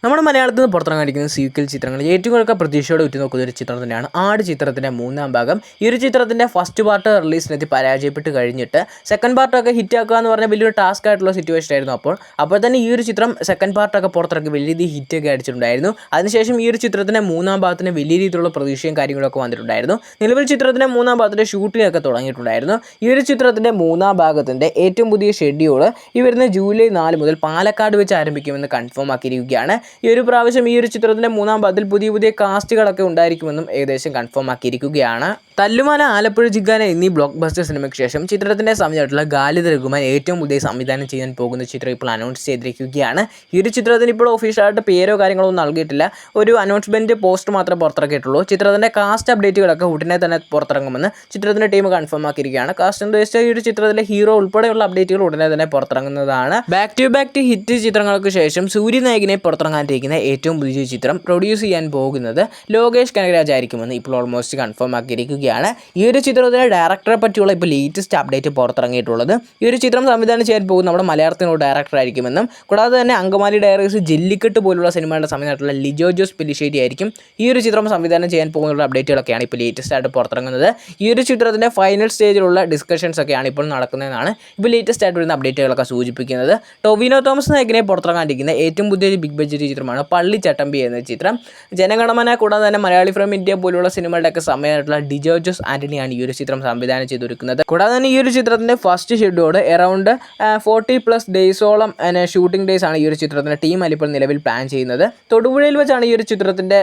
നമ്മുടെ മലയാളത്തിൽ നിന്ന് പുറത്തിറങ്ങിയിരിക്കുന്ന സീക്വൽ ചിത്രങ്ങൾ ഏറ്റവും കൂടുതൽ പ്രതീക്ഷയോടെ ഉറ്റുനോക്കുന്ന ഒരു ചിത്രം തന്നെയാണ് ആട് ചിത്രത്തിൻ്റെ മൂന്നാം ഭാഗം. ഈ ഒരു ചിത്രത്തിൻ്റെ ഫസ്റ്റ് പാർട്ട് റിലീസിനെത്തി പരാജയപ്പെട്ട് കഴിഞ്ഞിട്ട് സെക്കൻഡ് പാർട്ടൊക്കെ ഹിറ്റാക്കുക എന്ന് പറഞ്ഞാൽ വലിയൊരു ടാസ്ക് ആയിട്ടുള്ള സിറ്റുവേഷൻ ആയിരുന്നു. അപ്പോൾ തന്നെ ഈ ഒരു ചിത്രം സെക്കൻഡ് പാർട്ടൊക്കെ പുറത്തിറക്കി വലിയ രീതിയിൽ ഹിറ്റൊക്കെ അടിച്ചിട്ടുണ്ടായിരുന്നു. അതിനുശേഷം ഈ ഒരു ചിത്രത്തിൻ്റെ മൂന്നാം ഭാഗത്തിന് വലിയ രീതിയിലുള്ള പ്രതീക്ഷയും കാര്യങ്ങളൊക്കെ വന്നിട്ടുണ്ടായിരുന്നു. നിലവിൽ ചിത്രത്തിൻ്റെ മൂന്നാം ഭാഗത്തിൻ്റെ ഷൂട്ടിംഗ് ഒക്കെ തുടങ്ങിയിട്ടുണ്ടായിരുന്നു. ഈ ഒരു ചിത്രത്തിൻ്റെ മൂന്നാം ഭാഗത്തിൻ്റെ ഏറ്റവും പുതിയ ഷെഡ്യൂൾ ഈ വരുന്ന ജൂലൈ 4 മുതൽ പാലക്കാട് വെച്ച് ആരംഭിക്കുമെന്ന് കൺഫേം ആക്കിയിരിക്കുകയാണ്. ഈ ഒരു പ്രാവശ്യം ഈ ഒരു ചിത്രത്തിൻ്റെ മൂന്നാം ഭാഗത്തിൽ പുതിയ കാസ്റ്റുകളൊക്കെ ഉണ്ടായിരിക്കുമെന്നും ഏകദേശം കൺഫേം ആക്കിയിരിക്കുകയാണ്. തല്ലുമാല, ആലപ്പുഴ ജിഗാന എന്നീ ബ്ലോക്ക് ബസ്റ്റർ സിനിമയ്ക്ക് ശേഷം ചിത്രത്തിൻ്റെ സമയമായിട്ടുള്ള ഖാലിദ് റഹ്മാൻ ഏറ്റവും പുതിയ സംവിധാനം ചെയ്യാൻ പോകുന്ന ചിത്രം ഇപ്പോൾ അനൗൺസ് ചെയ്തിരിക്കുകയാണ്. ഈ ഒരു ചിത്രത്തിന് ഇപ്പോൾ ഒഫീഷ്യലായിട്ട് പേരോ കാര്യങ്ങളോ ഒന്നും നൽകിയിട്ടില്ല. ഒരു അനൗൺസ്മെൻറ്റ് പോസ്റ്റ് മാത്രമേ പുറത്തിറക്കിയിട്ടുള്ളൂ. ചിത്രത്തിൻ്റെ കാസ്റ്റ് അപ്ഡേറ്റുകളൊക്കെ ഉടനെ തന്നെ പുറത്തിറങ്ങുമെന്ന് ചിത്രത്തിൻ്റെ ടീം കൺഫേം ആക്കിയിരിക്കുകയാണ്. കാസ്റ്റ് എന്ന് വെച്ചാൽ ഈ ഒരു ചിത്രത്തിലെ ഹീറോ ഉൾപ്പെടെയുള്ള അപ്ഡേറ്റുകൾ ഉടനെ തന്നെ പുറത്തിറങ്ങുന്നതാണ്. ബാക്ക് ടു ഹിറ്റ് ചിത്രങ്ങൾക്ക് ശേഷം സൂര്യനായകനെ പുറത്തിറങ്ങാനിരിക്കുന്ന ഏറ്റവും പുതിയ ചിത്രം പ്രൊഡ്യൂസ് ചെയ്യാൻ പോകുന്നത് ലോകേഷ് കനകരാജ് ആയിരിക്കുമെന്ന് ഇപ്പോൾ ഓൾമോസ്റ്റ് കൺഫേം ആക്കിയിരിക്കുകയാണ്. ഈ ഒരു ചിത്രത്തിലെ ഡയറക്ടറെ പറ്റിയുള്ള ഇപ്പോൾ ലേറ്റസ്റ്റ് അപ്ഡേറ്റ് പുറത്തിറങ്ങിയിട്ടുള്ളത് ഈ ഒരു ചിത്രം സംവിധാനം ചെയ്യാൻ പോകുന്ന നമ്മുടെ മലയാളത്തിനുള്ള ഡയറക്ടർ ആയിരിക്കുമെന്നും കൂടാതെ തന്നെ അങ്കമാലി ഡയറീസ്, ജെല്ലിക്കെട്ട് പോലുള്ള സിനിമകളുടെ സംവിധാനമായിട്ടുള്ള ലിജോ ജോസ് പെല്ലിശ്ശേരി ആയിരിക്കും ഈ ഒരു ചിത്രം സംവിധാനം ചെയ്യാൻ പോകുന്ന അപ്ഡേറ്റുകളൊക്കെയാണ് ഇപ്പോൾ ലേറ്റസ്റ്റ് ആയിട്ട് പുറത്തിറങ്ങുന്നത്. ഈ ഒരു ചിത്രത്തിൻ്റെ ഫൈനൽ സ്റ്റേജിലുള്ള ഡിസ്കഷൻസ് ഒക്കെയാണ് ഇപ്പോൾ നടക്കുന്നതെന്നാണ് ഇപ്പോൾ ലേറ്റസ്റ്റ് ആയിട്ട് വരുന്ന അപ്ഡേറ്റുകളൊക്കെ സൂചിപ്പിക്കുന്നത്. ടൊവിനോ തോമസ് നായകനെ പുറത്തിറങ്ങാനിരിക്കുന്ന ഏറ്റവും പുതിയൊരു ബിഗ് ബഡ്ജറ്റ് ചിത്രമാണ് പള്ളിച്ചട്ടമ്പി എന്ന ചിത്രം. ജനഗണമന കൂടാതെ തന്നെ മലയാളി ഫ്രം ഇന്ത്യ പോലുള്ള സിനിമകളുടെയൊക്കെ സമയമായിട്ടുള്ള ഡിജോ ജോസ് ആൻ്റണിയാണ് ഈ ഒരു ചിത്രം സംവിധാനം ചെയ്തൊരുക്കുന്നത്. കൂടാതെ തന്നെ ഈ ഒരു ചിത്രത്തിൻ്റെ ഫസ്റ്റ് ഷെഡ്യൂൾ അറൗണ്ട് 40+ ഡേയ്സോളം ഷൂട്ടിംഗ് ഡേയ്സ് ആണ് ഈ ഒരു ചിത്രത്തിൻ്റെ ടീം ഇപ്പോൾ നിലവിൽ പ്ലാൻ ചെയ്യുന്നത്. തൊടുപുഴയിൽ വെച്ചാണ് ഈ ഒരു ചിത്രത്തിൻ്റെ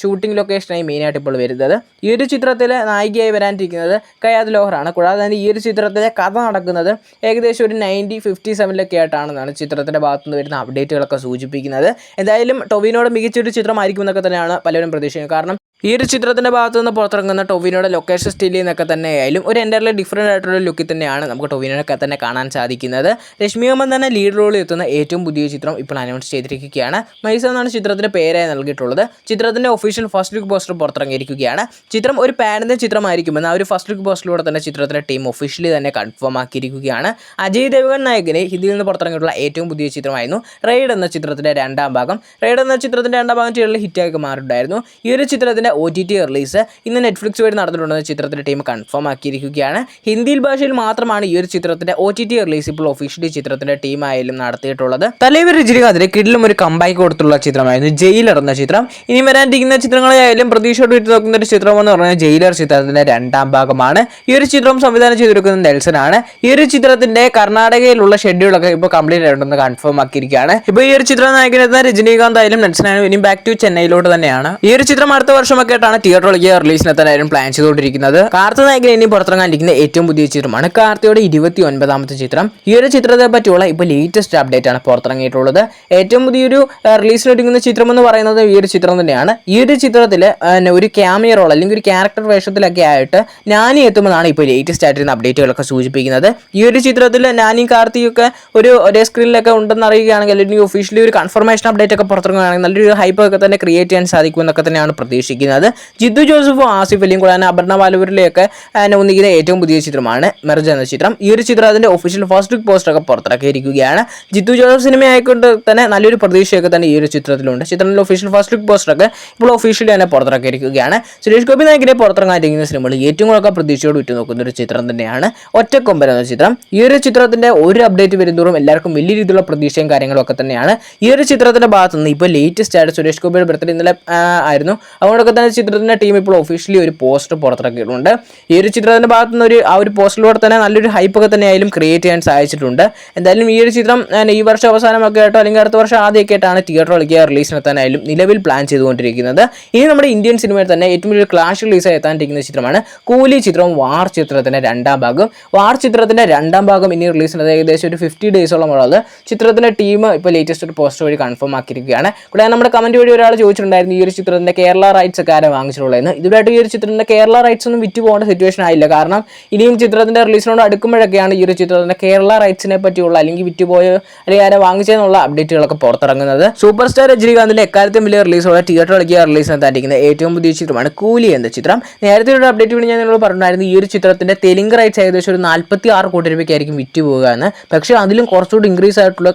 ഷൂട്ടിംഗ് ലൊക്കേഷനായി മെയിനായിട്ട് ഇപ്പോൾ വരുന്നത്. ഈ ഒരു ചിത്രത്തിലെ നായികയായി വരാനിരിക്കുന്നത് കയാദ് ലോഹറാണ്. കൂടാതെ തന്നെ ഈ ഒരു ചിത്രത്തിലെ കഥ നടക്കുന്നത് ഏകദേശം ഒരു 1957 ആയിട്ടാണെന്നാണ് ചിത്രത്തിൻ്റെ ഭാഗത്തുനിന്ന് വരുന്ന അപ്ഡേറ്റുകളൊക്കെ സൂചിപ്പിക്കുന്നത്. എന്തായാലും ടൊവിനോയുടെ മികച്ചൊരു ചിത്രമായിരിക്കും എന്നൊക്കെ തന്നെയാണ് പലരും പ്രതീക്ഷിക്കുന്നത്. കാരണം ഈ ഒരു ചിത്രത്തിൻ്റെ ഭാഗത്തു നിന്ന് പുറത്തിറങ്ങുന്ന ടൊവിനോയുടെ ലൊക്കേഷൻ സ്റ്റൈലിൽ നിന്നൊക്കെ തന്നെ ആയാലും ഒരു എൻ്റർലി ഡിഫറൻ്റ് ആയിട്ടുള്ള ലുക്കിൽ തന്നെയാണ് നമുക്ക് ടൊവിനോയൊക്കെ തന്നെ കാണാൻ സാധിക്കുന്നത്. രശ്മി അമ്മൻ തന്നെ ലീഡ് റോളിൽ എത്തുന്ന ഏറ്റവും പുതിയ ചിത്രം ഇപ്പോൾ അനൗൺസ് ചെയ്തിരിക്കുകയാണ്. മൈസ എന്നാണ് ചിത്രത്തിൻ്റെ പേരായി നൽകിയിട്ടുള്ളത്. ചിത്രത്തിൻ്റെ ഒഫീഷ്യൽ ഫസ്റ്റ് ലുക്ക് പോസ്റ്റർ പുറത്തിറങ്ങിയിരിക്കുകയാണ്. ചിത്രം ഒരു പാനിൻ്റെ ചിത്രമായിരിക്കുമെന്ന് ആ ഒരു ഫസ്റ്റ് ലുക്ക് പോസ്റ്ററിലൂടെ തന്നെ ചിത്രത്തിൻ്റെ ടീം ഒഫീഷ്യലി തന്നെ കൺഫേം ആക്കിയിരിക്കുകയാണ്. അജയ് ദേവ്ഗൺ നായകനെ ഹിന്ദിയിൽ നിന്ന് പുറത്തിറങ്ങിയിട്ടുള്ള ഏറ്റവും പുതിയ ചിത്രമായിരുന്നു റെയ്ഡ് എന്ന ചിത്രത്തിൻ്റെ രണ്ടാം ഭാഗം. റെയ്ഡ് എന്ന ചിത്രത്തിൻ്റെ രണ്ടാം ഭാഗം ചില ഹിറ്റാക്കി മാറിയിട്ടുണ്ടായിരുന്നു. ഈ ഒരു ചിത്രത്തിൻ്റെ OTT റിലീസ് ഇന്ന് നെറ്റ്ഫ്ലിക്സ് വഴി നടന്നിട്ടുണ്ടെന്ന് ചിത്രത്തിൻ്റെ ടീം കൺഫേം ആക്കിയിരിക്കുകയാണ്. ഹിന്ദി ഭാഷയിൽ മാത്രമാണ് ഈ ഒരു ചിത്രത്തിൻ്റെ OTT റിലീസ് ഇപ്പോൾ ഒഫീഷ്യലി ചിത്രത്തിൻ്റെ ടീം ആയാലും നടത്തിയിട്ടുള്ളത്. തലൈവർ രജനികാന്തിന് കിടിലം ഒരു കമ്പാക്ക് കൊടുത്തുള്ള ചിത്രമായിരുന്നു ജയിലർ എന്ന ചിത്രം. ഇനി വരാനിരിക്കുന്ന ചിത്രങ്ങളായാലും പ്രതീക്ഷയോട് വിട്ടു നോക്കുന്ന ഒരു ചിത്രം എന്ന് പറഞ്ഞാൽ ജയിലർ ചിത്രത്തിൻ്റെ രണ്ടാം ഭാഗമാണ്. ഈ ഒരു ചിത്രം സംവിധാനം ചെയ്തിരിക്കുന്നത് നെൽസൺ ആണ്. ഈ ഒരു ചിത്രത്തിൻ്റെ കർണാടകയിലുള്ള ഷെഡ്യൂളൊക്കെ ഇപ്പോൾ കംപ്ലീറ്റ് ആയിട്ടുണ്ടെന്ന് കൺഫേം ആക്കിയിരിക്കുകയാണ്. ഇപ്പോൾ ഈ ഒരു ചിത്രം നായകനെത്തുന്ന രജനീകാന്ത് ആയാലും നെൽസൺ ആയാലും ഇനി ബാക്ക് ടു ചെന്നൈയിലോട്ട് തന്നെയാണ്. ഈ ഒരു ചിത്രം അടുത്ത വർഷമൊക്കെ ആയിട്ടാണ് തിയേറ്ററിലേക്ക് റിലീസിനെത്താനായിരുന്നു പ്ലാൻ ചെയ്തുകൊണ്ടിരിക്കുന്നത്. കാർത്തി നായകൻ ഇനി പുറത്തിറങ്ങാനിരിക്കുന്ന ഏറ്റവും പുതിയ ചിത്രമാണ് കാർത്തിയുടെ 29ാമത്തെ ചിത്രം. ഈ ഒരു ചിത്രത്തെ പറ്റിയുള്ള ഇപ്പോൾ ലേറ്റസ്റ്റ് അപ്ഡേറ്റ് ആണ് പുറത്തിറങ്ങിയിട്ടുള്ളത്. ഏറ്റവും പുതിയൊരു റിലീസിനൊരുങ്ങുന്ന ചിത്രം എന്ന് പറയുന്നത് ഈ ഒരു ചിത്രം തന്നെയാണ്. ഈ ഒരു ചിത്രത്തിൽ ഒരു ക്യാമിയോ റോൾ അല്ലെങ്കിൽ ഒരു ക്യാരക്ടർ വേഷത്തിലൊക്കെ ആയിട്ട് നാനി എത്തുമെന്നാണ് ഇപ്പോൾ ലേറ്റസ്റ്റ് ആയിട്ടിരുന്ന അപ്ഡേറ്റുകളൊക്കെ സൂചിപ്പിക്കുന്നത്. ഈ ഒരു ചിത്രത്തിൽ നാനിയും കാർത്തിയൊക്കെ ഒരേ സ്ക്രീനിലൊക്കെ ഉണ്ടെന്ന് അറിയുകയാണെങ്കിൽ അല്ലെങ്കിൽ ഒഫീഷ്യലി ഒരു കൺഫർമേഷൻ അപ്ഡേറ്റ് ഒക്കെ പുറത്തിറങ്ങുകയാണെങ്കിൽ നല്ലൊരു ഹൈപ്പ് ഒക്കെ തന്നെ ക്രിയേറ്റ് ചെയ്യാൻ സാധിക്കുമെന്നൊക്കെ തന്നെയാണ് പ്രതീക്ഷിക്കുന്നത്. ജിത്തു ജോസഫും ആസിഫ് അലിയും കൂടെ അപർണ ബാലപുരിലെയൊക്കെ ഒന്നിക്കുന്ന ഏറ്റവും പുതിയ ചിത്രമാണ് മെർജ് എന്ന ചിത്രം. ഈ ഒരു ചിത്രം അതിൻ്റെ ഒഫീഷ്യൽ ഫസ്റ്റ് ലുക്ക് പോസ്റ്ററൊക്കെ പുറത്തിറക്കിയിരിക്കുകയാണ്. ജിത്തു ജോസഫ് സിനിമ ആയിക്കൊണ്ട് തന്നെ നല്ലൊരു പ്രതീക്ഷയൊക്കെ തന്നെ ഈ ഒരു ചിത്രത്തിലുണ്ട്. ചിത്രത്തിൻ്റെ ഒഫീഷ്യൽ ഫസ്റ്റ് ലുക്ക് പോസ്റ്ററൊക്കെ ഇപ്പോൾ ഒഫീഷ്യലി തന്നെ പുറത്തിറക്കിയിരിക്കുകയാണ്. സുരേഷ് ഗോപി നായകനെ പുറത്തിറങ്ങാനിരിക്കുന്ന സിനിമകൾ ഏറ്റവും കൂടുതൽ പ്രതീക്ഷയോട് വിട്ടു നോക്കുന്ന ഒരു ചിത്രം തന്നെയാണ് ഒറ്റക്കൊമ്പൻ എന്ന ചിത്രം. ഈ ഒരു ചിത്രത്തിൻ്റെ ഒരു അപ്ഡേറ്റ് വരുന്നതോറും എല്ലാവർക്കും വലിയ രീതിയിലുള്ള പ്രതീക്ഷയും കാര്യങ്ങളൊക്കെ തന്നെയാണ്. ഈ ഒരു ചിത്രത്തിൻ്റെ ഭാഗത്തുനിന്ന് ഇപ്പോൾ ലേറ്റസ്റ്റ് ആയിട്ട് സുരേഷ് ഗോപിയുടെ ബർത്ത്ഡേ ഇന്നലെ ആയിരുന്നു. അതുകൊണ്ടൊക്കെ തന്നെ ചിത്രത്തിൻ്റെ ടീം ഇപ്പോൾ ഒഫീഷ്യലി ഒരു പോസ്റ്റർ പുറത്തിറക്കിയിട്ടുണ്ട്. ഈ ഒരു ചിത്രത്തിൻ്റെ ഭാഗത്തുനിന്ന് ആ ഒരു പോസ്റ്ററിലൂടെ തന്നെ നല്ലൊരു ഹൈപ്പൊക്കെ തന്നെ ആയാലും ക്രിയേറ്റ് ചെയ്യാൻ സാധിച്ചിട്ടുണ്ട്. എന്തായാലും ഈ ഒരു ചിത്രം ഈ വർഷം അവസാനമൊക്കെ ആയിട്ടോ അല്ലെങ്കിൽ അടുത്ത വർഷം ആദ്യമൊക്കെ ആയിട്ടാണ് തിയേറ്ററിലേക്ക് റിലീസിനെത്താനായാലും നിലവിൽ പ്ലാൻ ചെയ്തുകൊണ്ടിരിക്കുന്നത്. ഇനി നമ്മുടെ ഇന്ത്യൻ സിനിമയിൽ തന്നെ ഏറ്റവും വലിയ ക്ലാഷ് റിലീസായി എത്താനിരിക്കുന്ന ചിത്രമാണ് കൂലി ചിത്രവും വാർ ചിത്രത്തിൻ്റെ രണ്ടാം ഭാഗം. വാർ ചിത്രത്തിൻ്റെ രണ്ടാം ഭാഗം ഇനി റിലീസിന് ഏകദേശം ഒരു 50 ഡേയ്സോളം ഉള്ളത് ചിത്രത്തിൻ്റെ ടീം ഇപ്പോൾ ലേറ്റസ്റ്റ് ഒരു പോസ്റ്റർ വഴി കൺഫേം ആക്കിയിരിക്കുകയാണ്. കൂടാതെ നമ്മുടെ കമൻറ്റ് വഴി ഒരാൾ ചോദിച്ചിട്ടുണ്ടായിരുന്നു ഈ ഒരു ചിത്രത്തിൻ്റെ കേരള റൈറ്റ്സ് ഒക്കെ ആരെ വാങ്ങിച്ചിട്ടുള്ളതെന്ന്. ഇതുമായിട്ട് ഈ ഒരു ചിത്രത്തിന്റെ കേരള റൈറ്റ്സ് ഒന്നും വിറ്റ് പോകേണ്ട സിറ്റുവേഷൻ ആയില്ല. കാരണം ഇനിയും ചിത്രത്തിന്റെ റിലീസിനോട് അടുക്കുമ്പോഴൊക്കെയാണ് ഈ ഒരു ചിത്രത്തിന്റെ കേരള റൈറ്റ്സിനെ പറ്റിയുള്ള അല്ലെങ്കിൽ വിറ്റുപോയ അല്ലെങ്കിൽ ആരെ വാങ്ങിച്ചതെന്നുള്ള അപ്ഡേറ്റുകളൊക്കെ പുറത്തിറങ്ങുന്നത്. സൂപ്പർ സ്റ്റാർ രജനീകാന്തിന്റെ എക്കാലത്തും വലിയ റിലീസോടെ തിയേറ്റർ കളിക്കുക റിലീസ് നടത്താനിരിക്കുന്ന ഏറ്റവും പുതിയ ചിത്രമാണ് കൂലി എന്ന ചിത്രം. നേരത്തെ ഒരു അപ്ഡേറ്റ് വേണ്ടി ഞാൻ നിങ്ങളോട് പറഞ്ഞിട്ടുണ്ടായിരുന്നു ഈ ഒരു ചിത്രത്തിന്റെ തെലുങ്ക് റൈറ്റ്സ് ഏകദേശം ഒരു 46 കോടി രൂപയ്ക്കായിരിക്കും വിറ്റ് പോകുക എന്ന്. പക്ഷേ അതിലും കുറച്ചുകൂടി ഇൻക്രീസ് ആയിട്ടുള്ള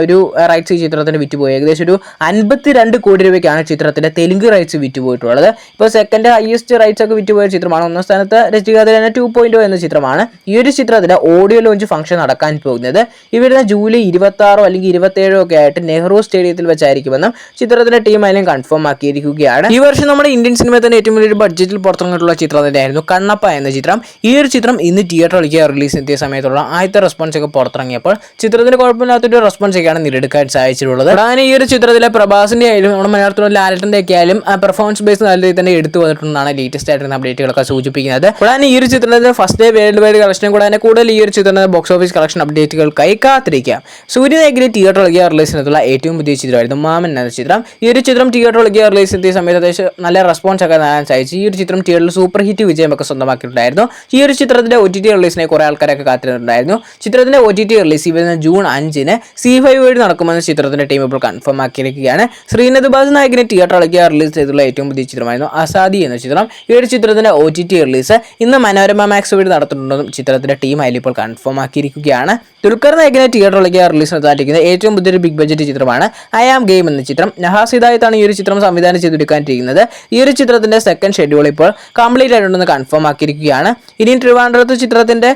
ഒരു റൈറ്റ്സ് ഈ ചിത്രത്തിന് വിറ്റ് പോയി. ഏകദേശം ഒരു 52 കോടി രൂപയ്ക്കാണ് ചിത്രത്തിന്റെ തെലുങ്ക് റൈറ്റ്സ് വിറ്റ് പോയിട്ടുള്ളത്. ഇപ്പോൾ സെക്കൻഡ് ഹയസ്റ്റ് റൈറ്റ്സ് ഒക്കെ വിറ്റ് പോയ ചിത്രമാണ്. ഒന്നാം സ്ഥാനത്ത് രജനീകാന്തിന്റെ 2.0 എന്ന ചിത്രമാണ്. ഈ ഒരു ചിത്രത്തിന്റെ ഓഡിയോ ലോഞ്ച് ഫംഗ്ഷൻ നടക്കാൻ പോകുന്നത് ഈ വരുന്ന ജൂലൈ 26 അല്ലെങ്കിൽ 27 ഒക്കെ ആയിട്ട് നെഹ്റു സ്റ്റേഡിയത്തിൽ വെച്ചായിരിക്കുമെന്നും ചിത്രത്തിന്റെ ടീം അതിലും കൺഫേം ആക്കിയിരിക്കുകയാണ്. ഈ വർഷം നമ്മുടെ ഇന്ത്യൻ സിനിമയിൽ തന്നെ ഏറ്റവും വലിയൊരു ബഡ്ജറ്റിൽ പുറത്തിറങ്ങിയിട്ടുള്ള ചിത്രം തന്നെയായിരുന്നു കണ്ണപ്പ എന്ന ചിത്രം. ഈ ഒരു ചിത്രം ഇന്ന് തിയേറ്റർ കളിക്കുക റിലീസ് എത്തിയ സമയത്തുള്ള ആദ്യത്തെ റെസ്പോൺസ് ഒക്കെ പുറത്തിറങ്ങിയപ്പോൾ ചിത്രത്തിന് കുഴപ്പമില്ലാത്തൊരു റെസ്പോൺസ് ഒക്കെയാണ് നേടിയെടുക്കാൻ സാധിച്ചിട്ടുള്ളത്. അതാണ് ഈ ഒരു ചിത്രത്തിലെ പ്രഭാസിന്റെ ആയാലും നമ്മുടെ മലയാളത്തിലുള്ള ലാലേട്ടന്റെ ഒക്കെ ആയാലും പെർഫോമൻസ് ബേസ് നല്ല രീതിയിൽ തന്നെ എടുത്തു വന്നിട്ടുണ്ടെന്നാണ് ലേറ്റസ്റ്റ് ആയിട്ടുള്ള അപ്ഡേറ്റുകളൊക്കെ സൂചിപ്പിക്കുന്നത്. കൂടാതെ ഈ ഒരു ചിത്രത്തിന്റെ ഫസ്റ്റ് ഡേ വേൾഡ് വൈഡ് കളക്ഷനും കൂടാതെ കൂടുതൽ ഈ ഒരു ചിത്രത്തിന്റെ ബോക്സ് ഓഫീസ് കളക്ഷൻ അപ്ഡേറ്റുകൾക്കായി കാത്തിരിക്കാം. സൂര്യനായകനെ തിയേറ്റർ കളിക്കുക റിലീസിനെത്തുള്ള ഏറ്റവും പുതിയ ചിത്രമായിരുന്നു മാമൻ എന്ന ചിത്രം. ഈ ഒരു ചിത്രം തിയേറ്റർ കളിക്കുക റിലീസ് എത്തിയ സമയത്ത് അത്യാവശ്യം നല്ല റെസ്പോൺസ് ഒക്കെ നേടാൻ സാധിച്ചു. ഈ ഒരു ചിത്രം തിയേറ്ററിൽ സൂപ്പർ ഹിറ്റ് വിജയമൊക്കെ സ്വന്തമാക്കിയിട്ടുണ്ടായിരുന്നു. ഈ ഒരു ചിത്രത്തിന്റെ OTT റിലീസിനെ കുറെ ആൾക്കാരൊക്കെ കാത്തിരുന്നുണ്ടായിരുന്നു. ചിത്രത്തിന്റെ OTT റിലീസ് ഈ വരുന്ന ജൂൺ 5-ന് C5 വഴി നടക്കുമെന്ന് ചിത്രത്തിന്റെ ടീം ഇപ്പോൾ കൺഫേം ആക്കിയിരിക്കുകയാണ്. ശ്രീനാഥ് ബാസ് നായകനെ തിയേറ്റർ കളിക്കുക റിലീസ് ചെയ്തുള്ള ഏറ്റവും പുതിയ ചിത്രമായിരുന്നു അസാദി എന്ന ചിത്രം. ഈ ഒരു ചിത്രത്തിന്റെ OTT റിലീസ് ഇന്ന് മനോരമ മാക്സ് വഴി നടത്തുന്നുണ്ടെന്നും ചിത്രത്തിന്റെ ടീം അതിൽ ഇപ്പോൾ കൺഫേം ആക്കിയിരിക്കുകയാണ്. ദുൽഖർ നായകനെ തിയേറ്റർ കളിക്കുക റിലീസ് നടത്താനിരിക്കുന്ന ഏറ്റവും പുതിയൊരു ബിഗ് ബഡ്ജറ്റ് ചിത്രമാണ് ഐ ആം ഗെയിം എന്ന ചിത്രം. നഹാസ് ഹിദായത്താണ് ഈ ഒരു ചിത്രം സംവിധാനം ചെയ്തെടുക്കാനിരിക്കുന്നത്. ഈ ഒരു ചിത്രത്തിന്റെ സെക്കൻഡ് ഷെഡ്യൂൾ ഇപ്പോൾ കംപ്ലീറ്റ് ആയിട്ടുണ്ടെന്ന് കൺഫേം ആക്കിയിരിക്കുകയാണ്. ഇനിയും ട്രിവാൻഡ്രത്ത് ചിത്രത്തിന്റെ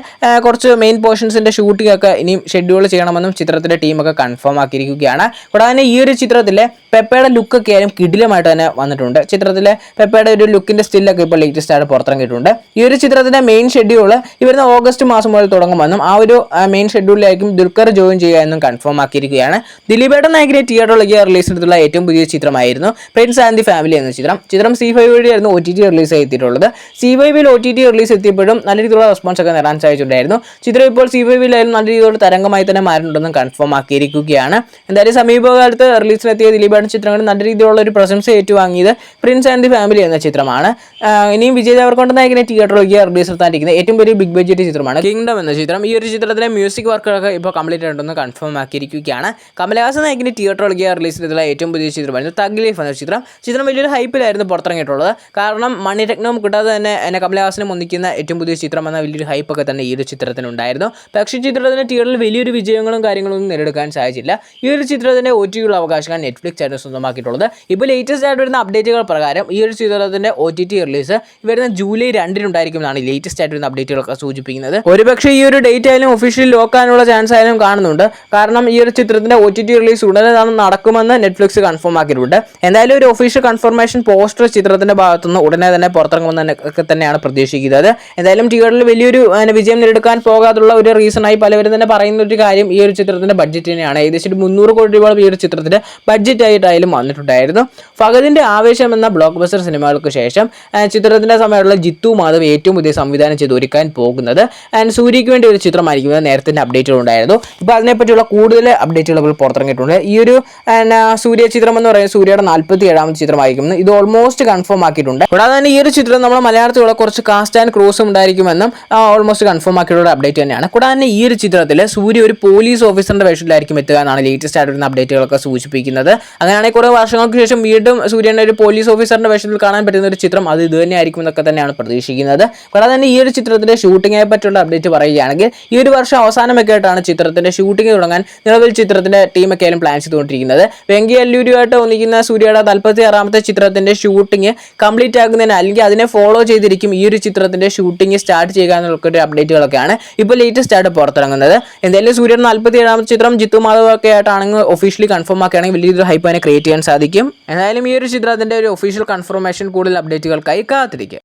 കുറച്ച് മെയിൻ പോർഷൻസിന്റെ ഷൂട്ടിംഗ് ഒക്കെ ഇനിയും ഷെഡ്യൂൾ ചെയ്യണമെന്നും ചിത്രത്തിന്റെ ടീമൊക്കെ കൺഫേം ആക്കിയിരിക്കുകയാണ്. കൂടാതെ ഈ ഒരു ചിത്രത്തിലെ പെപ്പയുടെ ലുക്കൊക്കെ ആയാലും കിടിലമായിട്ട് തന്നെ വന്നിട്ടുണ്ട്. ചിത്രത്തിലെ പെപ്പയുടെ ഒരു ലുക്കിന്റെ സ്റ്റില്ലൊക്കെ ഇപ്പോൾ ലേറ്റസ്റ്റ് ആയിട്ട് പുറത്തിറങ്ങിയിട്ടുണ്ട്. ഈ ഒരു ചിത്രത്തിന്റെ മെയിൻ ഷെഡ്യൂൾ ഈ വരുന്ന ഓഗസ്റ്റ് മാസം മുതൽ തുടങ്ങുമെന്നും ആ ഒരു മെയിൻ ഷെഡ്യൂളിലായിരിക്കും ദുൽഖർ ജോയിൻ ചെയ്യുക എന്നും കൺഫേം ആക്കിയിരിക്കുകയാണ്. ദിലീപേട്ടൻ നായകനെ തിയേറ്ററിലേക്ക് റിലീസ് ചെയ്തിട്ടുള്ള ഏറ്റവും പുതിയ ചിത്രമായിരുന്നു പ്രിൻസ് ആൻഡ് ദി ഫാമിലി എന്ന ചിത്രം. ചിത്രം C5 വഴിയായിരുന്നു OTT റിലീസ് ചെയ്തിട്ടുള്ളത്. C5-ൽ OTT റിലീസ് എത്തിയപ്പോഴും നല്ല രീതിയിലുള്ള റെസ്പോൺസ് ഒക്കെ നേടാൻ സാധിച്ചിട്ടുണ്ടായിരുന്നു. ചിത്രം ഇപ്പോൾ C5-ലായാലും നല്ല രീതിയിലുള്ള തരംഗമായി തന്നെ മാറുന്നുണ്ടെന്നും കൺഫേം ആക്കിയിരിക്കുകയാണ്. എന്തായാലും സമീപകാലത്ത് റിലീസിനെത്തിയ ദിലീപേട്ടൻ ചിത്രങ്ങളിൽ നല്ല രീതിയിലുള്ള ഒരു പ്രശംസ ഏറ്റുവാങ്ങിയത് പ്രിൻസ് ആൻഡ് ദി ഫാമിലി എന്ന ചിത്രമാണ്. ഇനിയും വിജയ് ദേവർകൊണ്ട നായകനെ തിയേറ്ററിലേക്ക് റിലീസ് നടത്താനിരിക്കുന്ന ഏറ്റവും വലിയ ബിഗ് ബഡ്ജറ്റ് ചിത്രമാണ് കിങ്ഡം എന്ന ചിത്രം. ഈ ഒരു ചിത്രത്തിലെ മ്യൂസിക് വർക്കുകളൊക്കെ ഇപ്പോൾ കംപ്ലീറ്റ് ആയിട്ടുണ്ടെന്ന് കൺഫേം ആക്കിയിരിക്കുകയാണ്. കമലഹാസൻ നായകനെ തിയേറ്ററിലേക്ക് റിലീസ് ചെയ്തിട്ടുള്ള ഏറ്റവും പുതിയ ചിത്രമായിരുന്നു തഗ് ലൈഫ് എന്ന ചിത്രം. ചിത്രം വലിയൊരു ഹൈപ്പിലായിരുന്നു പുറത്തിറങ്ങിയിട്ടുള്ളത്. കാരണം മണിരത്നം കിട്ടാതെ തന്നെ കമലഹാസനെ ഒന്നിക്കുന്ന ഏറ്റവും പുതിയ ചിത്രം എന്ന വലിയൊരു ഹൈപ്പൊക്കെ തന്നെ ഈ ഒരു ചിത്രത്തിനുണ്ടായിരുന്നു. പക്ഷേ ചിത്രത്തിന് തിയേറ്ററിൽ വലിയൊരു വിജയങ്ങളും കാര്യങ്ങളൊന്നും നേടിയെടുക്കാൻ സാധിച്ചില്ല. ഈ ഒരു ചിത്രത്തിന്റെ OTT അവകാശം നെറ്റ്ഫ്ലിക്സ് ആയിരുന്നു സ്വന്തമാക്കിയിട്ടുള്ളത്. ഇപ്പോൾ ലേറ്റസ്റ്റ് ആയിട്ട് വരുന്ന അപ്ഡേറ്റുകൾ പ്രകാരം ഈ ഒരു ചിത്രത്തിന്റെ OTT റിലീസ് വരുന്ന ജൂലൈ 2-ന് ഉണ്ടായിരിക്കുമെന്നാണ് ലേറ്റസ്റ്റ് ആയിട്ട് വരുന്ന അപ്ഡേറ്റുകളൊക്കെ സൂചിപ്പിക്കുന്നത്. ഒരുപക്ഷെ ഈ ഒരു ഡേറ്റ് ആയാലും ഒഫീഷ്യലി ലോക്കാനുള്ള ചാൻസ് ആയാലും കാണുന്നുണ്ട്. കാരണം ഈ ഒരു ചിത്രത്തിന്റെ OTT റിലീസ് ഉടനെ നടക്കുമെന്ന് നെറ്റ്ഫ്ലിക്സ് കൺഫേം ആക്കിയിട്ടുണ്ട്. എന്തായാലും ഒരു ഒഫീഷ്യൽ കൺഫർമേഷൻ പോസ്റ്റർ ചിത്രത്തിന്റെ ഭാഗത്തുനിന്ന് ഉടനെ തന്നെ പുറത്തിറങ്ങുമെന്ന് ഒക്കെ തന്നെയാണ് പ്രതീക്ഷിക്കുന്നത്. എന്തായാലും തിയേറ്ററിൽ വലിയൊരു വിജയം നേടിയെടുക്കാൻ പോകാതുള്ള ഒരു റീസണായി പലവരും തന്നെ പറയുന്ന ഒരു കാര്യം ഈ ഒരു ചിത്രത്തിന്റെ ബഡ്ജറ്റ് തന്നെയാണ്. ഏകദേശം 300 കോടി രൂപ ഈ ഒരു ചിത്രത്തിന്റെ ബഡ്ജറ്റ് ആയിട്ടായാലും വന്നിട്ടുണ്ടായിരുന്നു. ഫഹദിന്റെ ആവേശം എന്ന ബ്ലോക്ക് ബസ്റ്റർ സിനിമകൾക്ക് ശേഷം ചിത്രത്തിന്റെ സമയമുള്ള ജിത്തു മാധവ് ഏറ്റവും പുതിയ സംവിധാനം ചെയ്ത് ഒരുക്കാൻ പോകുന്നത് ആൻഡ് സൂര്യയ്ക്ക് വേണ്ടി ഒരു ചിത്രമായിരിക്കും നേരത്തെ അപ്ഡേറ്റുകൾ ഉണ്ടായിരുന്നു. ഇപ്പോൾ അതിനെപ്പറ്റിയുള്ള കൂടുതൽ അപ്ഡേറ്റുകൾ പുറത്തിറങ്ങിയിട്ടുണ്ട്. ഈ ഒരു സൂര്യ ചിത്രം എന്ന് പറയുന്നത് സൂര്യയുടെ 47ാമത്തെ ചിത്രമായിരിക്കുമെന്ന് ഇത് ഓൾമോസ്റ്റ് കൺഫേം ആക്കിയിട്ടുണ്ട്. കൂടാതെ തന്നെ ഈ ഒരു ചിത്രം നമ്മുടെ മലയാളത്തിലുള്ള കുറച്ച് കാസ്റ്റ് ആൻഡ് ക്രൂസും ഉണ്ടായിരിക്കുമെന്നും ഓൾമോസ്റ്റ് കൺഫേം ആക്കിയിട്ടുള്ള അപ്ഡേറ്റ് തന്നെയാണ്. കൂടാതെ തന്നെ ഈ ഒരു ചിത്രത്തിൽ സൂര്യ ഒരു പോലീസ് ഓഫീസറിന്റെ വേഷത്തിലായിരിക്കും എത്തുക എന്നാണ് ലേറ്റസ്റ്റ് ആയിട്ട് വരുന്ന അപ്ഡേറ്റുകളൊക്കെ സൂചിപ്പിക്കുന്നത്. അങ്ങനെയാണെങ്കിൽ കുറേ വർഷങ്ങൾക്ക് ശേഷം വീണ്ടും സൂര്യനെ ഒരു പോലീസ് ഓഫീസറിന്റെ വേഷത്തിൽ കാണാൻ പറ്റുന്ന ഒരു ചിത്രം അത് ഇത് തന്നെ ആയിരിക്കും എന്നൊക്കെ തന്നെയാണ് പ്രതീക്ഷിക്കുന്നത്. കൂടാതെ തന്നെ ഈ ഒരു ചിത്രത്തിന്റെ ഷൂട്ടിങ്ങിനെ പറ്റിയുള്ള അപ്ഡേറ്റ് പറയുകയാണെങ്കിൽ ഈ ഒരു വർഷം അവസാനമൊക്കെ ആയിട്ടാണ് ചിത്രത്തിന്റെ ഷൂട്ടിംഗ് തുടങ്ങാൻ നിലവിൽ ചിത്രത്തിന്റെ ടീമൊക്കെ ആയാലും പ്ലാൻ ചെയ്തുകൊണ്ടിരിക്കുന്നത്. വെങ്കി അല്ലൂരിയുമായിട്ട് ഒന്നിക്കുന്ന സൂര്യയുടെ 46ാമത്തെ ചിത്രത്തിന്റെ ഷൂട്ടിംഗ് കംപ്ലീറ്റ് ആക്കുന്നതിന് അല്ലെങ്കിൽ അതിനെ ഫോളോ ചെയ്തിരിക്കും ഈ ഒരു ചിത്രത്തിന്റെ ഷൂട്ടിംഗ് സ്റ്റാർട്ട് ചെയ്യുക എന്നുള്ള ഒരു അപ്ഡേറ്റുകളൊക്കെയാണ് ഇപ്പോൾ ലേറ്റസ്റ്റ് ആയിട്ട് പുറത്തിറങ്ങുന്നത്. എന്തായാലും സൂര്യയുടെ 47ാമത്തെ ചിത്രം ജിത്തു മാധവ് ഒക്കെ ആയിട്ടാണെങ്കിൽ ഒഫീഷ്യലി കൺഫേം ആക്കുകയാണെങ്കിൽ വലിയൊരു ഹൈപ്പ് അതിനെ ക്രിയേറ്റ് ചെയ്യാൻ സാധിക്കും. എന്തായാലും ഈ ഒരു ചിത്രത്തിന്റെ ഒരു ഒഫീഷ്യൽ കൺഫർമേഷൻ കൂടുതൽ അപ്ഡേറ്റുകൾക്കായി കാത്തിരിക്കുക.